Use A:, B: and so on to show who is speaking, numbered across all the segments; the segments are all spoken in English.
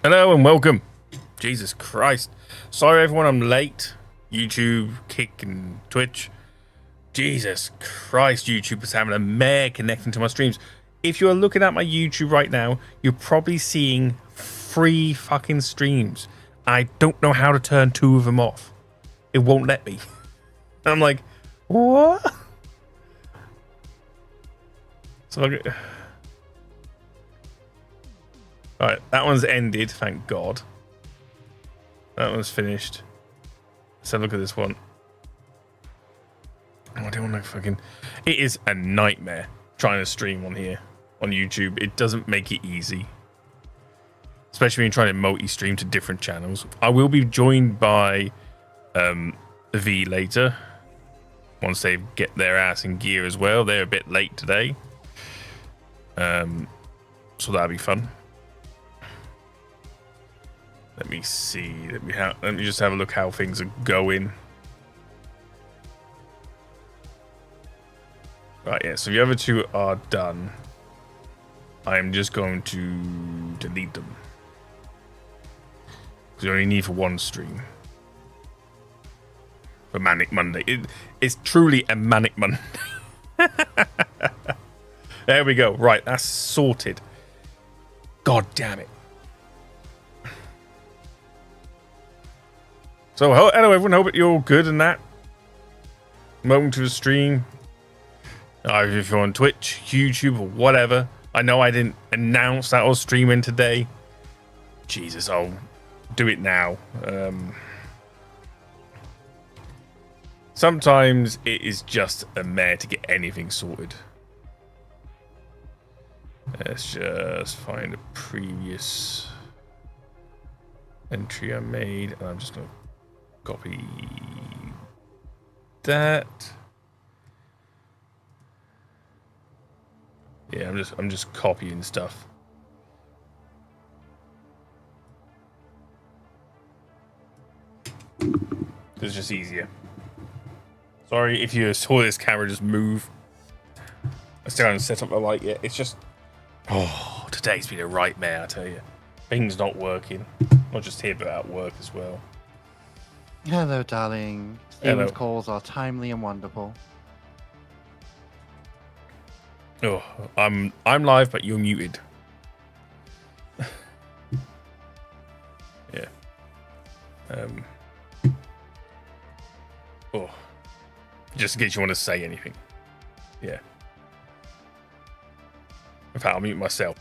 A: Hello and welcome. Jesus Christ. Sorry everyone I'm late. YouTube, Kick and Twitch. Jesus Christ, YouTube is having a mare connecting to my streams. If you're looking at my YouTube right now, you're probably seeing 3 fucking streams. I don't know how to turn 2 of them off. It won't let me. I'm like, what? So alright, that one's ended, thank God. That one's finished. Let's have a look at this one. Oh, I don't want to fucking... It is a nightmare trying to stream on here, on YouTube. It doesn't make it easy. Especially when you're trying to multi-stream to different channels. I will be joined by V later. Once they get their ass in gear as well. They're a bit late today. So that'll be fun. Let me see. Let me just have a look how things are going. Right, yeah. So the other 2 are done. I'm just going to delete them because you only need for 1 stream. For Manic Monday, it's truly a Manic Monday. There we go. Right, that's sorted. God damn it. So, hello everyone, hope you're all good and that. Welcome to the stream. If you're on Twitch, YouTube, or whatever. I know I didn't announce that I was streaming today. Jesus, I'll do it now. Sometimes it is just a mare to get anything sorted. Let's just find a previous entry I made, and I'm just going to copy that. Yeah, I'm just copying stuff. It's just easier. Sorry if you saw this camera just move. I still haven't set up the light yet. It's just, oh, today's been a right mare, I tell you. Things not working. Not just here, but at work as well.
B: Hello, darling. Steven's calls are timely and wonderful.
A: Oh, I'm live, but you're muted. Yeah. Oh, just in case you want to say anything. Yeah. In fact, I'll mute myself.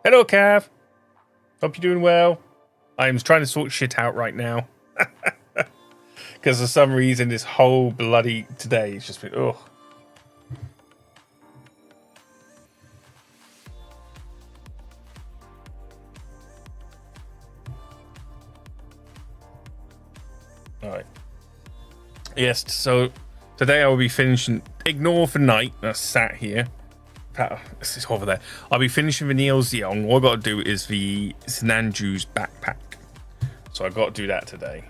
A: Hello, Cav. Hope you're doing well. I'm trying to sort shit out right now. Because for some reason, this whole bloody today has just been, ugh. Alright. Yes, so today I will be finishing, ignore for night, that's sat here. This is over there. I'll be finishing the Zeong. All I've got to do is the Sinanju's backpack. So I've got to do that today.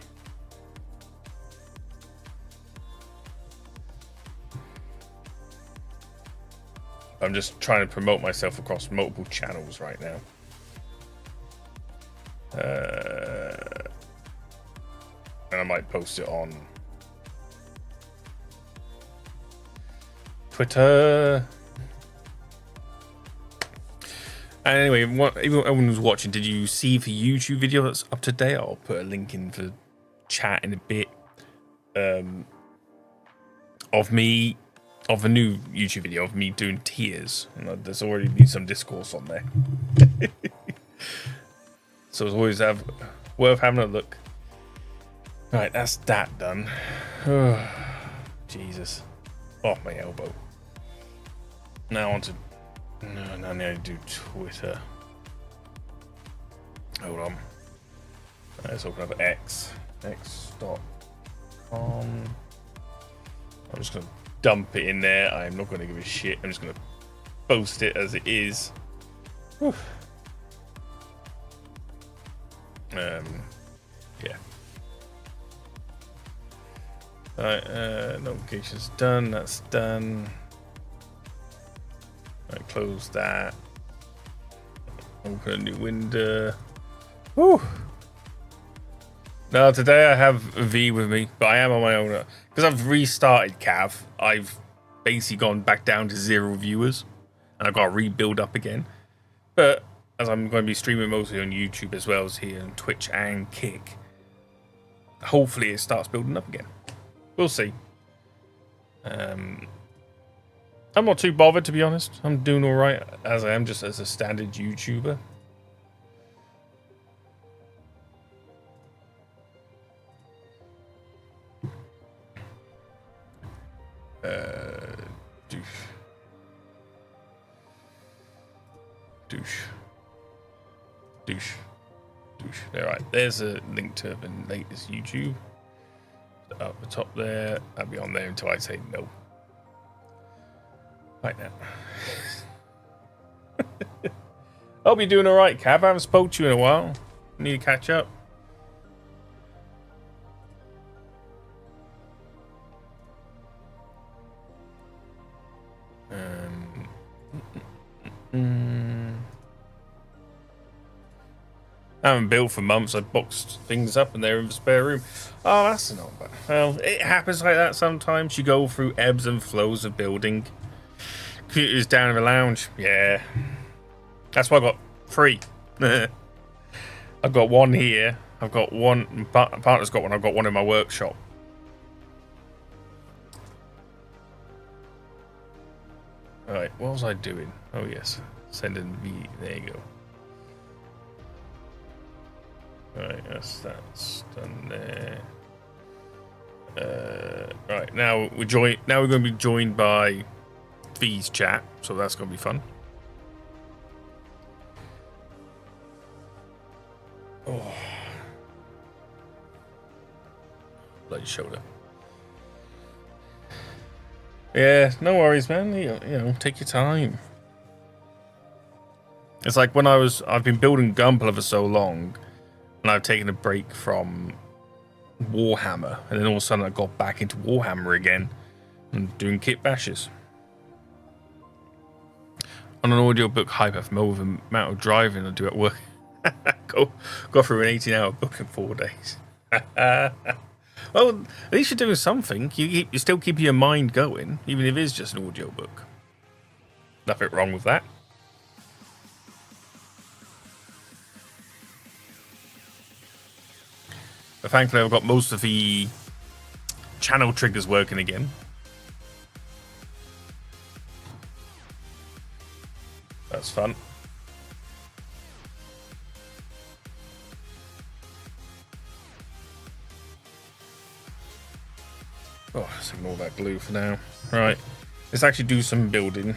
A: I'm just trying to promote myself across multiple channels right now. And I might post it on Twitter. And anyway, everyone who's watching, did you see the YouTube video that's up to date? I'll put a link in for chat in a bit. Of a new YouTube video of me doing tears. And there's already been some discourse on there. So it's always worth having a look. Right, that's that done. Oh, Jesus. Off my elbow. Now on to... No, I need to do Twitter. Hold on. Let's open up X. X.com. I'm just going to dump it in there. I'm not going to give a shit. I'm just going to post it as it is. Whew. Yeah. Alright, notifications done. That's done. Alright, close that. Open a new window. Whew. Now today I have V with me, but I am on my own. Because I've restarted Cav, I've basically gone back down to 0 viewers. And I've got to rebuild up again. But as I'm going to be streaming mostly on YouTube as well as here on Twitch and Kick, hopefully it starts building up again. We'll see. I'm not too bothered, to be honest. I'm doing all right as I am, just as a standard YouTuber. Douche. Alright, there's a link to the latest YouTube. Up the top there. I'll be on there until I say no. Right now. I'll be doing alright, Cav. I haven't spoke to you in a while. Need to catch up. I haven't built for months. I boxed things up and they're in the spare room. Oh, that's not bad. Well, it happens like that sometimes. You go through ebbs and flows of building. Computers down in the lounge. Yeah. That's why I got 3. I've got 1 here. I've got 1. Partner's got 1. I've got 1 in my workshop. Alright, what was I doing? Oh, yes. Sending V. There you go. Right, that's done there. Right, now we're going to be joined by V's chat, so that's going to be fun. Oh, bloody shoulder. Yeah, no worries, man. You know, take your time. It's like when I've been building Gunpla for so long. And I've taken a break from Warhammer, and then all of a sudden I got back into Warhammer again and doing kit bashes. On an audiobook hype, I've more with the amount of driving I do at work. go through an 18-hour book in 4 days. Well, at least you're doing something. You still keep your mind going, even if it is just an audiobook. Nothing wrong with that. But thankfully, I've got most of the channel triggers working again. That's fun. Oh, let's ignore that glue for now. Right, let's actually do some building.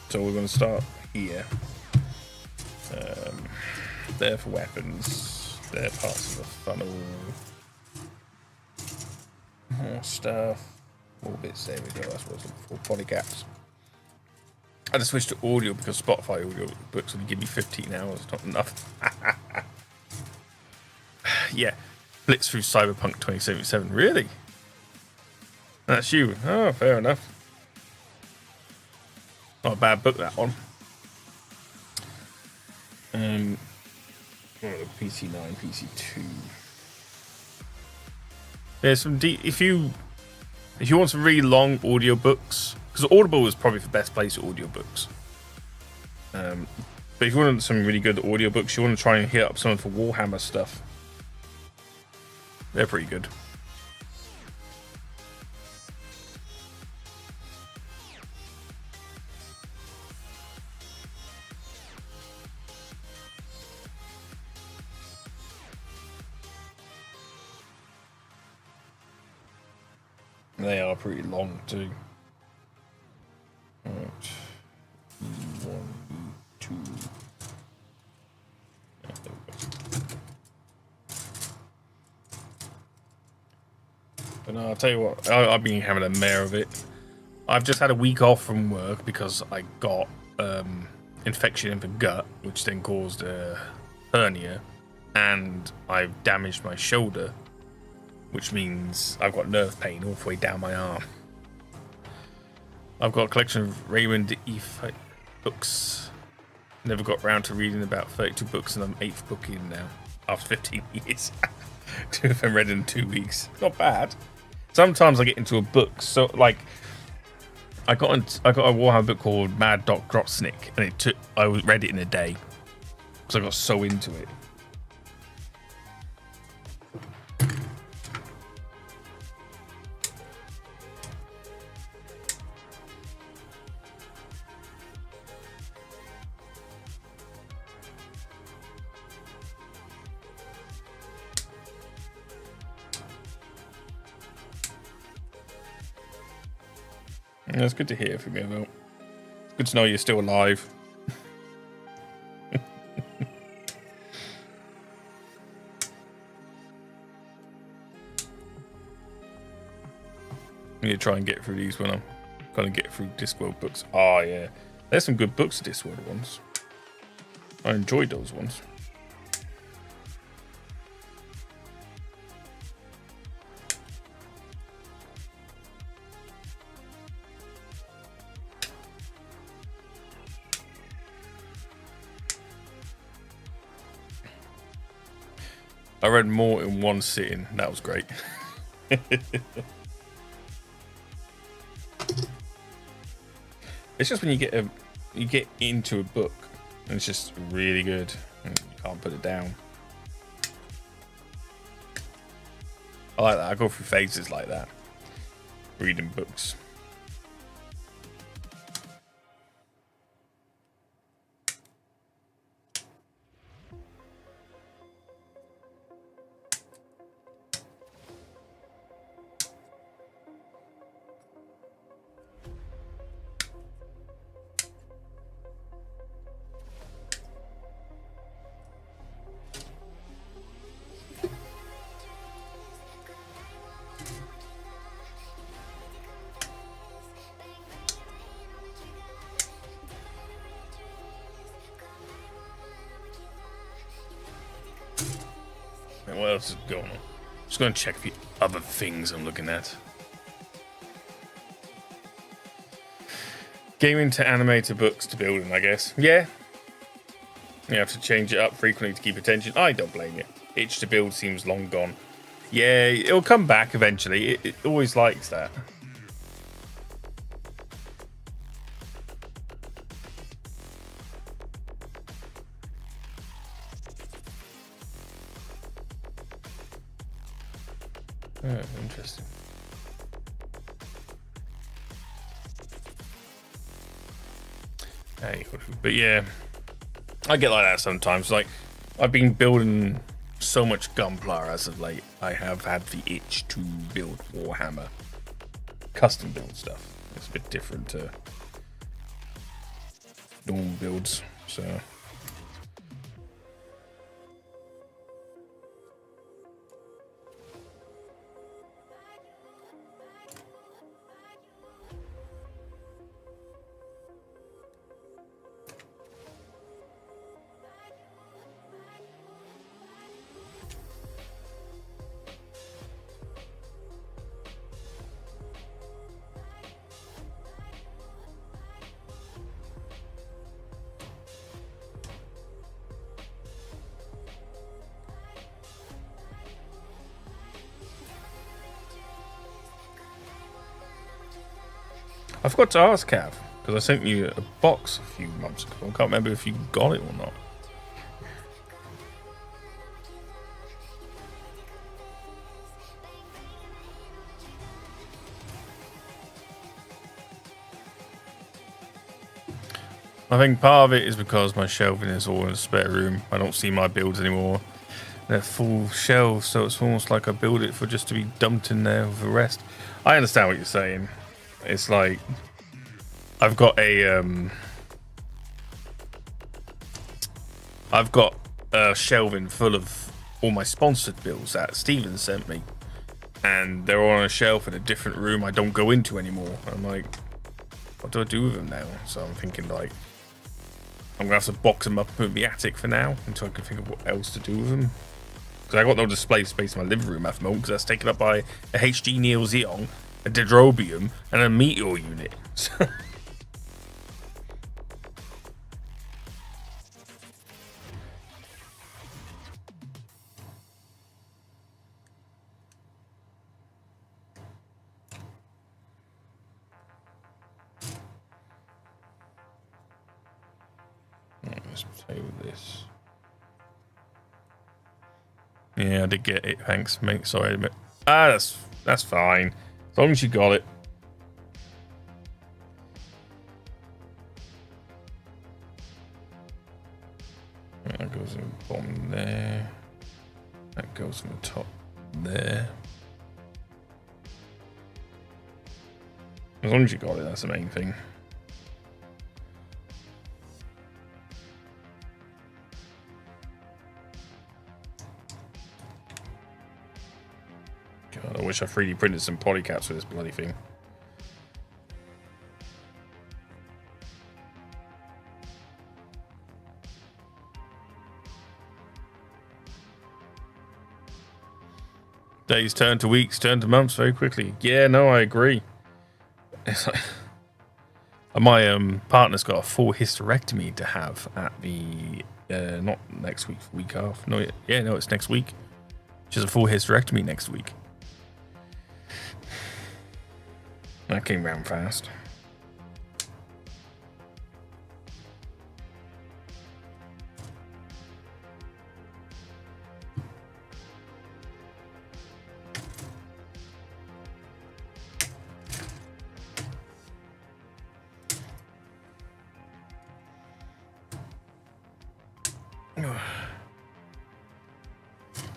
A: So we're going to start here. There for weapons. There, parts of the funnel. More stuff. More bits. There we go. That's what I was looking for. Body gaps. I just switched to audio because Spotify audio books only give me 15 hours. Not enough. Yeah. Blitz through Cyberpunk 2077. Really? That's you. Oh, fair enough. Not a bad book, that one. PC9, PC2. There's some if you want some really long audiobooks, because Audible is probably the best place for audiobooks. But if you want some really good audiobooks, you want to try and hit up some of the Warhammer stuff. They're pretty good. They are pretty long too. Right. E1, E2. But no, I'll tell you what, I've been having a mare of it. I've just had a week off from work because I got infection in the gut, which then caused a hernia, and I've damaged my shoulder, which means I've got nerve pain all the way down my arm. I've got a collection of Raymond E. books. Never got round to reading about 32 books, and I'm 8th book in now, after 15 years. 2 of them read in 2 weeks. Not bad. Sometimes I get into a book, so like I got a Warhammer book called Mad Dog Grotsnick, and I read it in a day because I got so into it. Yeah, it's good to hear from you, though. It's good to know you're still alive. I need to try and get through these when I'm going to get through Discworld books. Oh, yeah. There's some good books, Discworld ones. I enjoyed those ones. I read more in one sitting. That was great. It's just when you get into a book and it's just really good and you can't put it down. I like that. I go through phases like that, reading books. What else is going on? Just going to check the other things I'm looking at. Gaming to anime to books to building, I guess. Yeah. You have to change it up frequently to keep attention. I don't blame you. Itch to build seems long gone. Yeah, it'll come back eventually. It always likes that. Oh, interesting. Hey, but yeah, I get like that sometimes. Like, I've been building so much Gunpla as of late. I have had the itch to build Warhammer custom build stuff. It's a bit different to normal builds, so. I forgot to ask Cav, because I sent you a box a few months ago. I can't remember if you got it or not. I think part of it is because my shelving is all in a spare room. I don't see my builds anymore. They're full shelves, so it's almost like I build it for just to be dumped in there with the rest. I understand what you're saying. It's like I've got a shelving full of all my sponsored builds that Steven sent me, and they're all on a shelf in a different room I don't go into anymore. I'm like, what do I do with them now? So I'm thinking like I'm gonna have to box them up and put in the attic for now until I can think of what else to do with them. Because I got no display space in my living room at the moment because that's taken up by a HG Neo Zeong, a Dendrobium, and a Meteor unit. Let's play with this. Yeah, I did get it. Thanks, mate. Sorry, mate. That's fine. As long as you got it. That goes in the bottom there. That goes in the top there. As long as you got it, that's the main thing. God, I wish I 3D printed some polycaps for this bloody thing. Days turn to weeks, turn to months very quickly. Yeah, no, I agree. It's like, my partner's got a full hysterectomy to have at the not next week, week after. No, yeah, no, it's next week. She has a full hysterectomy next week. That came round fast.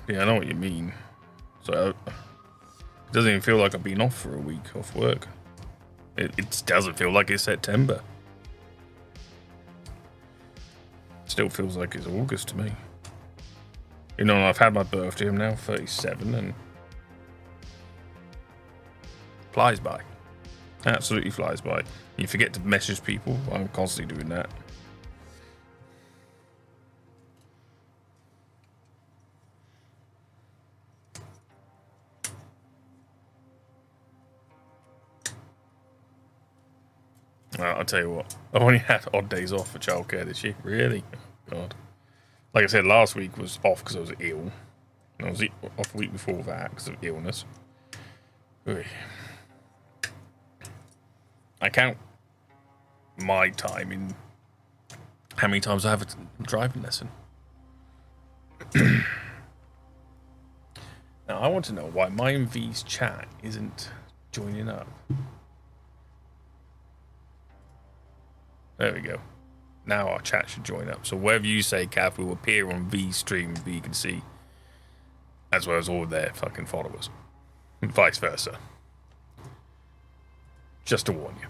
A: Yeah, I know what you mean. So it doesn't even feel like I've been off for a week off work. It doesn't feel like it's September. Still feels like it's August to me. You know, I've had my birthday. I'm now 37 and flies by. Absolutely flies by. You forget to message people. I'm constantly doing that. I'll tell you what, I've only had odd days off for childcare this year. Really? Oh, God. Like I said, last week was off because I was ill. And I was off a week before that because of illness. Oy. I count my time in how many times I have a driving lesson. Now, I want to know why MindV's chat isn't joining up. There we go. Now our chat should join up. So wherever you say, Cav, will appear on V's stream and V can see, as well as all their fucking followers. And vice versa. Just to warn you.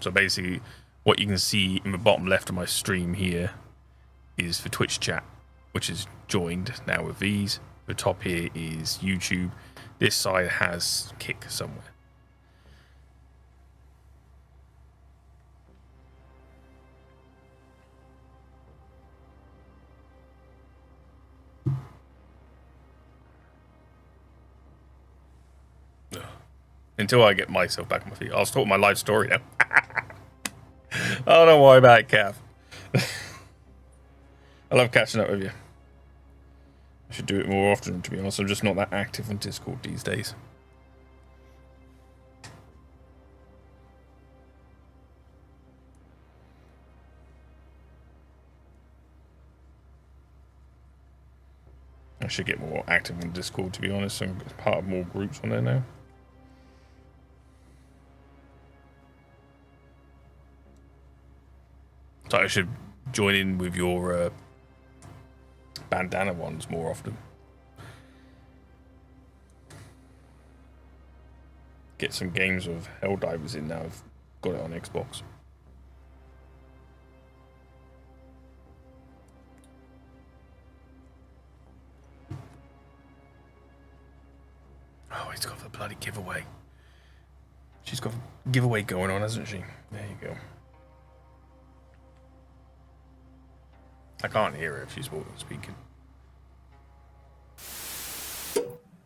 A: So basically, what you can see in the bottom left of my stream here is for Twitch chat, which is joined now with V's. The top here is YouTube. This side has Kick somewhere. Until I get myself back on my feet. I'll start my life story now. Oh, don't worry about it, Cav. I love catching up with you. Should do it more often, to be honest. I'm just not that active on Discord these days. I should get more active on Discord, to be honest. I'm part of more groups on there now. So I should join in with your bandana ones more often. Get some games of Helldivers in now. I've got it on Xbox. Oh, he's got the bloody giveaway. She's got a giveaway going on, hasn't she? There you go. I can't hear her if she's speaking.